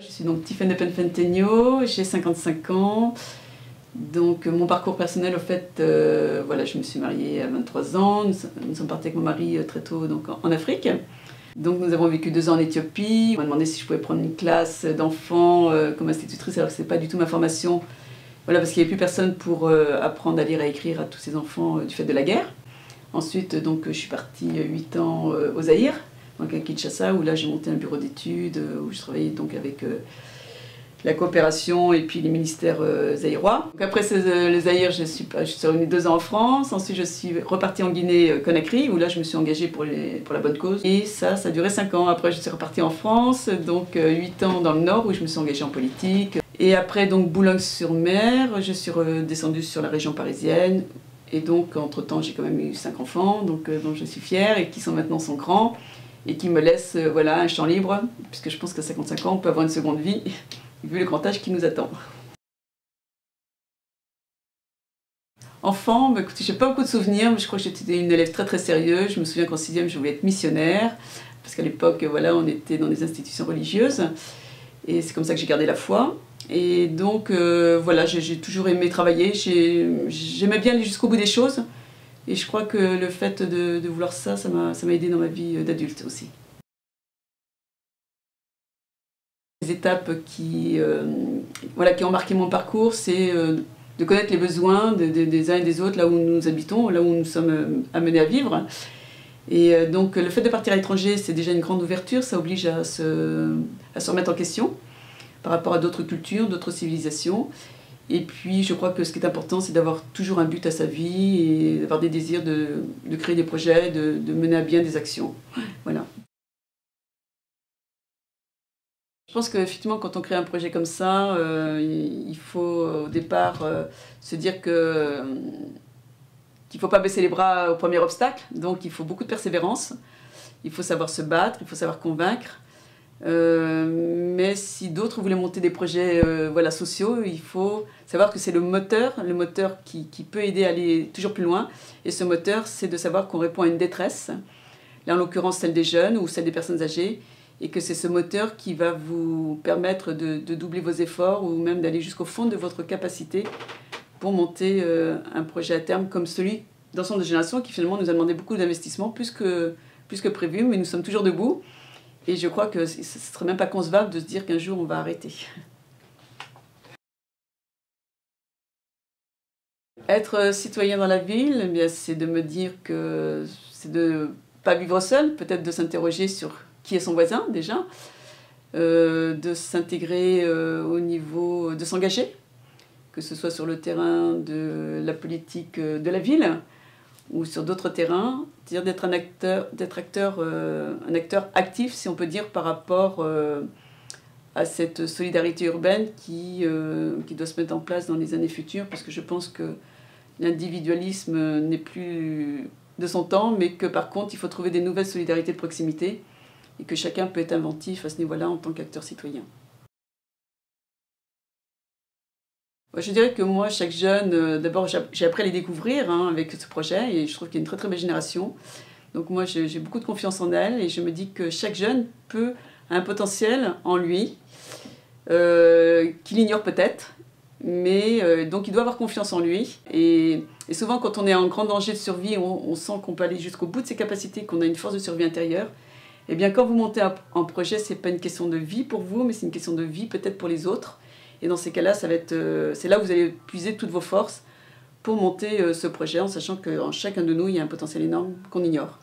Je suis donc Tiffaine Penfentenyo, j'ai 55 ans. Donc mon parcours personnel, au fait, voilà, je me suis mariée à 23 ans. Nous sommes partis avec mon mari très tôt donc, en Afrique. Donc nous avons vécu 2 ans en Éthiopie. On m'a demandé si je pouvais prendre une classe d'enfants comme institutrice, alors que ce n'est pas du tout ma formation. Voilà, parce qu'il n'y avait plus personne pour apprendre à lire et à écrire à tous ces enfants du fait de la guerre. Ensuite, donc, je suis partie 8 ans au Zaïre, donc à Kinshasa, où là j'ai monté un bureau d'études, où je travaillais donc avec la coopération et puis les ministères zaïrois. Donc après le Zaïre, je suis revenue 2 ans en France. Ensuite, je suis repartie en Guinée-Conakry, où là je me suis engagée pour la bonne cause. Et ça a duré 5 ans. Après, je suis repartie en France, donc 8 ans dans le Nord, où je me suis engagée en politique. Et après, donc Boulogne-sur-Mer, je suis redescendue sur la région parisienne. Et donc, entre-temps, j'ai quand même eu 5 enfants, donc, dont je suis fière, et qui maintenant sont grands, et qui me laissent voilà, un champ libre, puisque je pense qu'à 55 ans, on peut avoir une seconde vie, vu le grand âge qui nous attend. Enfant, bah, écoutez, j'ai pas beaucoup de souvenirs, mais je crois que j'étais une élève très très sérieuse. Je me souviens qu'en 6e, je voulais être missionnaire, parce qu'à l'époque, voilà, on était dans des institutions religieuses, et c'est comme ça que j'ai gardé la foi. Et donc, voilà, j'ai toujours aimé travailler, j'aimais bien aller jusqu'au bout des choses. Et je crois que le fait de vouloir ça m'a aidé dans ma vie d'adulte aussi. Les étapes voilà, qui ont marqué mon parcours, c'est de connaître les besoins des uns et des autres, là où nous habitons, là où nous sommes amenés à vivre. Et donc, le fait de partir à l'étranger, c'est déjà une grande ouverture, ça oblige à se remettre en question par rapport à d'autres cultures, d'autres civilisations. Et puis je crois que ce qui est important, c'est d'avoir toujours un but à sa vie et d'avoir des désirs de créer des projets, de mener à bien des actions. Voilà. Je pense qu'effectivement, quand on crée un projet comme ça, il faut au départ se dire qu'il ne faut pas baisser les bras au premier obstacle. Donc il faut beaucoup de persévérance, il faut savoir se battre, il faut savoir convaincre. Mais si d'autres voulaient monter des projets voilà, sociaux, il faut savoir que c'est le moteur qui peut aider à aller toujours plus loin. Et ce moteur, c'est de savoir qu'on répond à une détresse, là en l'occurrence celle des jeunes ou celle des personnes âgées, et que c'est ce moteur qui va vous permettre de doubler vos efforts ou même d'aller jusqu'au fond de votre capacité pour monter un projet à terme comme celui d'Ensemble de Génération qui finalement nous a demandé beaucoup d'investissement, plus que prévu, mais nous sommes toujours debout. Et je crois que ce ne serait même pas concevable de se dire qu'un jour on va arrêter. Être citoyen dans la ville, eh c'est de me dire que c'est de ne pas vivre seul, peut-être de s'interroger sur qui est son voisin déjà, de s'intégrer au niveau de s'engager, que ce soit sur le terrain de la politique de la ville, ou sur d'autres terrains, c'est-à-dire d'être un acteur actif, si on peut dire, par rapport à cette solidarité urbaine qui doit se mettre en place dans les années futures, parce que je pense que l'individualisme n'est plus de son temps, mais que par contre, il faut trouver des nouvelles solidarités de proximité, et que chacun peut être inventif à ce niveau-là en tant qu'acteur citoyen. Je dirais que moi, chaque jeune, d'abord j'ai appris à les découvrir avec ce projet et je trouve qu'il y a une très très belle génération. Donc moi j'ai beaucoup de confiance en elle et je me dis que chaque jeune a un potentiel en lui, qu'il ignore peut-être, mais donc il doit avoir confiance en lui. Et souvent quand on est en grand danger de survie, on sent qu'on peut aller jusqu'au bout de ses capacités, qu'on a une force de survie intérieure. Et bien quand vous montez un projet, c'est pas une question de vie pour vous, mais c'est une question de vie peut-être pour les autres. Et dans ces cas-là, c'est là où vous allez puiser toutes vos forces pour monter ce projet en sachant qu'en chacun de nous, il y a un potentiel énorme qu'on ignore.